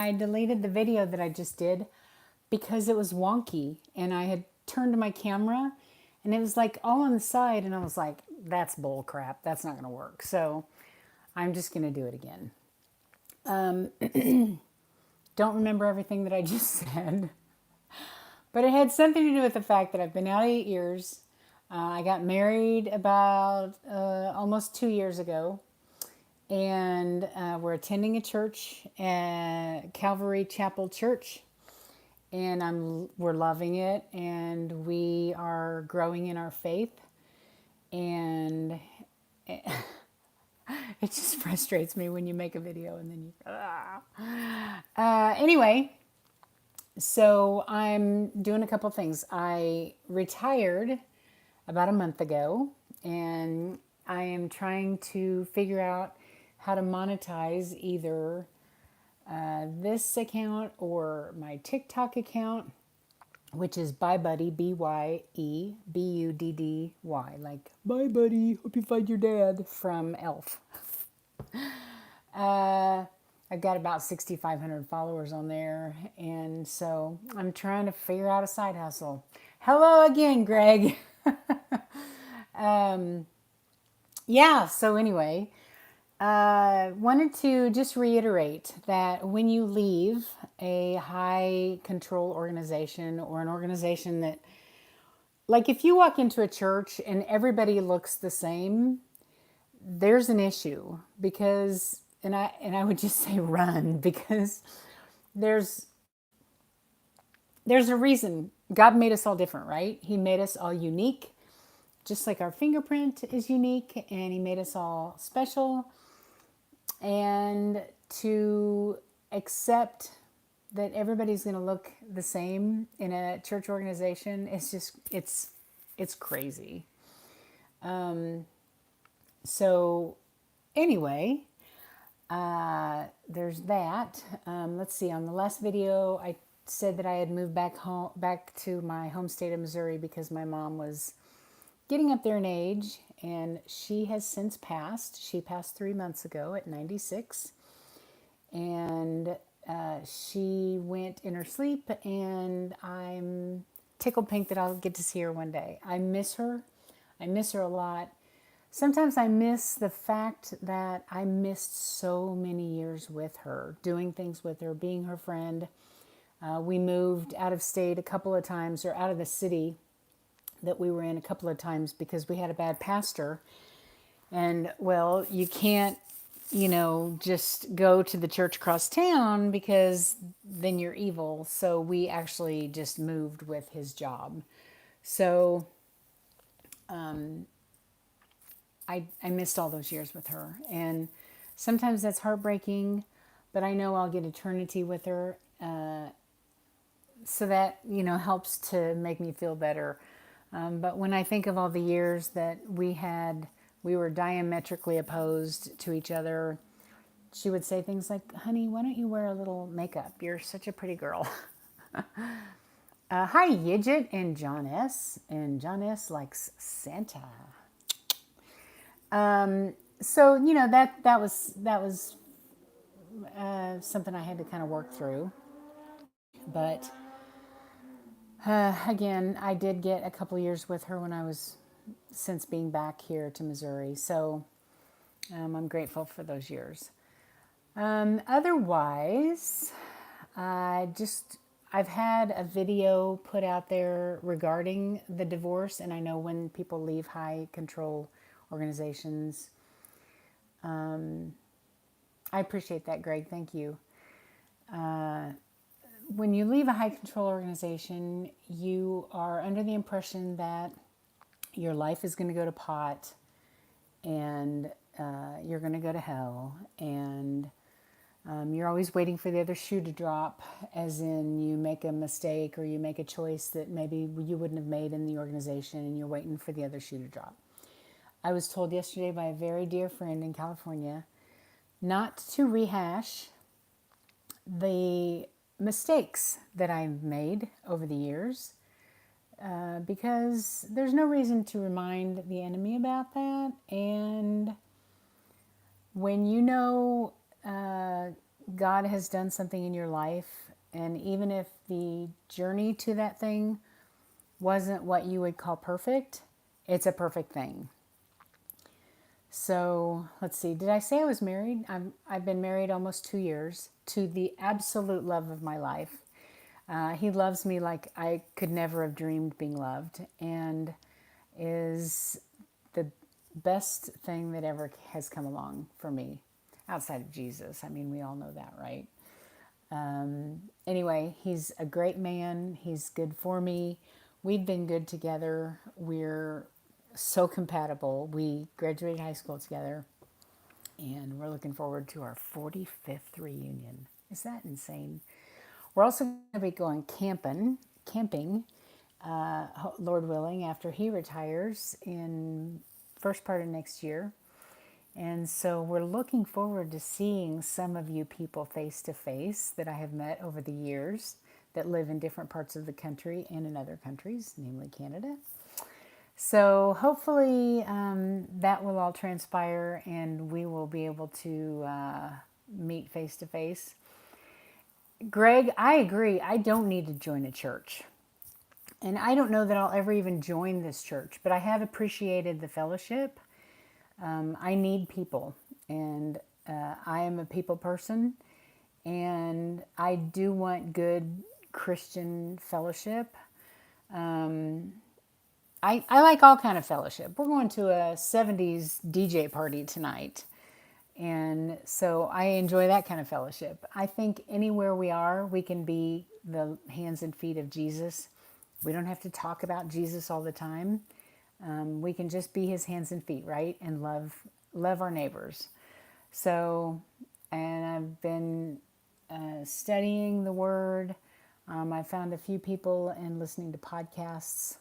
I deleted the video that I just did because it was wonky and I had turned my camera and it was like all on the side and I was like, that's bull crap. That's not going to work. So I'm just going to do it again. Don't remember everything that I just said, but it had something to do with the fact that I've been out 8 years. I got married about almost 2 years ago, and we're attending a church, Calvary Chapel Church, and we're loving it, and we are growing in our faith, and it just frustrates me when you make a video and then anyway, so I'm doing a couple things. I retired about a month ago, and I am trying to figure out how to monetize either this account or my TikTok account, which is ByeBuddy, ByeBuddy, like bye buddy, hope you find your dad from Elf. I've got about 6,500 followers on there, and so I'm trying to figure out a side hustle. Hello again, Greg. Yeah, so anyway, wanted to just reiterate that when you leave a high control organization or an organization that, like if you walk into a church and everybody looks the same, there's an issue because, and I would just say run because there's there's a reason God made us all different, right? He made us all unique, just like our fingerprint is unique, and He made us all special. And to accept that everybody's going to look the same in a church organization, it's crazy. So anyway, there's that. Let's see. On the last video, I said that I had moved back to my home state of Missouri because my mom was getting up there in age, and she has since passed. She passed 3 months ago at 96, and she went in her sleep, and I'm tickled pink that I'll get to see her one day. I miss her. I miss her a lot. Sometimes I miss the fact that I missed so many years with her, doing things with her, being her friend. We moved out of state a couple of times, or out of the city that we were in a couple of times because we had a bad pastor. And well, you can't, just go to the church across town because then you're evil. So we actually just moved with his job. So I missed all those years with her. And sometimes that's heartbreaking, but I know I'll get eternity with her. So that, helps to make me feel better. But when I think of all the years that we were diametrically opposed to each other. She would say things like, honey, why don't you wear a little makeup? You're such a pretty girl. Hi, Yidget and John S. And John S. likes Santa. So, that was something I had to kind of work through. But again, I did get a couple years with her when I was, since being back here to Missouri. So I'm grateful for those years. Otherwise, I've had a video put out there regarding the divorce, and I know when people leave high control organizations. I appreciate that, Greg. Thank you. When you leave a high control organization, you are under the impression that your life is going to go to pot, and you're going to go to hell, and you're always waiting for the other shoe to drop, as in you make a mistake or you make a choice that maybe you wouldn't have made in the organization, and you're waiting for the other shoe to drop. I was told yesterday by a very dear friend in California not to rehash the mistakes that I've made over the years, because there's no reason to remind the enemy about that. And when God has done something in your life, and even if the journey to that thing wasn't what you would call perfect, it's a perfect thing. So let's see. Did I say I was married? I've been married almost 2 years to the absolute love of my life. He loves me like I could never have dreamed being loved, and is the best thing that ever has come along for me outside of Jesus. I mean, we all know that, right? Anyway, he's a great man. He's good for me. We've been good together. We're so compatible. We graduated high school together, and we're looking forward to our 45th reunion. Is that insane? We're also going to be going camping, Lord willing, after he retires in first part of next year. And so we're looking forward to seeing some of you people face to face that I have met over the years that live in different parts of the country and in other countries, namely Canada. So hopefully that will all transpire and we will be able to meet face to face. Greg, I agree. I don't need to join a church. And I don't know that I'll ever even join this church, but I have appreciated the fellowship. I need people, and I am a people person, and I do want good Christian fellowship. I like all kind of fellowship. We're going to a 70s DJ party tonight, and so I enjoy that kind of fellowship. I think anywhere we are, we can be the hands and feet of Jesus. We don't have to talk about Jesus all the time. We can just be his hands and feet, right? And love our neighbors. So, and I've been studying the Word. I found a few people and listening to podcasts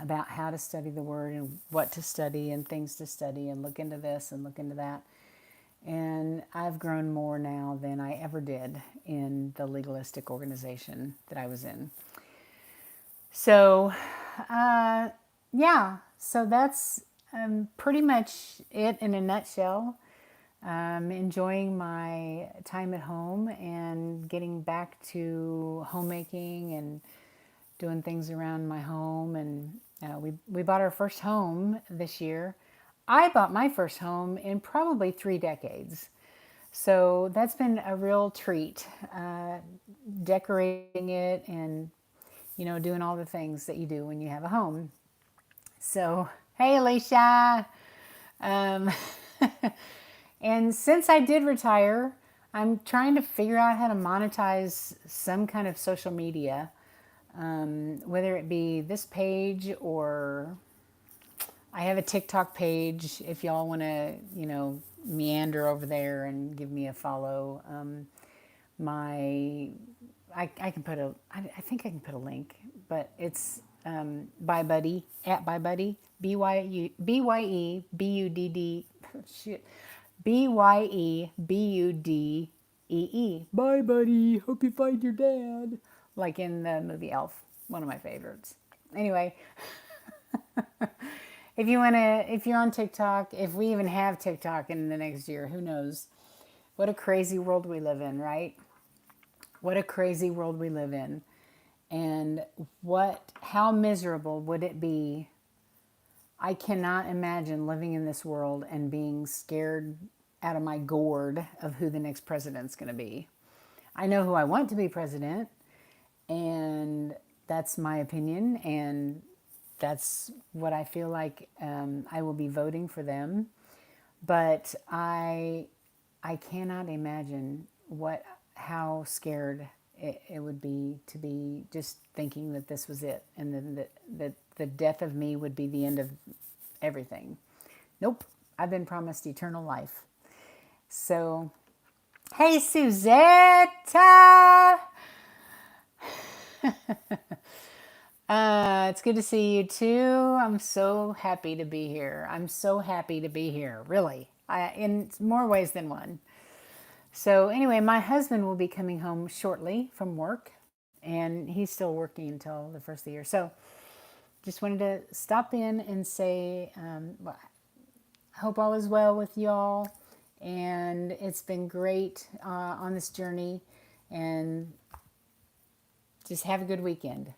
about how to study the Word and what to study and things to study and look into this and look into that. And I've grown more now than I ever did in the legalistic organization that I was in. So, yeah, so that's pretty much it in a nutshell. Enjoying my time at home and getting back to homemaking and doing things around my home. And we bought our first home this year. I bought my first home in probably 3 decades. So that's been a real treat, decorating it and, doing all the things that you do when you have a home. So, hey, Alicia. Um, and since I did retire, I'm trying to figure out how to monetize some kind of social media, whether it be this page or I have a TikTok page if y'all want to, meander over there and give me a follow. I can put I think I can put a link, but it's ByeBuddy, at ByeBuddy, BYEBUDD, shit, BYEBUDEE. Bye, buddy. Hope you find your dad. Like in the movie Elf, one of my favorites. Anyway, if you're on TikTok, if we even have TikTok in the next year, who knows? What a crazy world we live in, right? What a crazy world we live in. And how miserable would it be? I cannot imagine living in this world and being scared out of my gourd of who the next president's going to be. I know who I want to be president, and that's my opinion, and that's what I feel like I will be voting for them. But I cannot imagine how scared it would be to be just thinking that this was it, and then that the death of me would be the end of everything. Nope, I've been promised eternal life. So, hey, Suzetta! It's good to see you too. I'm so happy to be here. Really. In more ways than one. So anyway, my husband will be coming home shortly from work, and he's still working until the first of the year. So just wanted to stop in and say, I hope all is well with y'all, and it's been great on this journey. And just have a good weekend.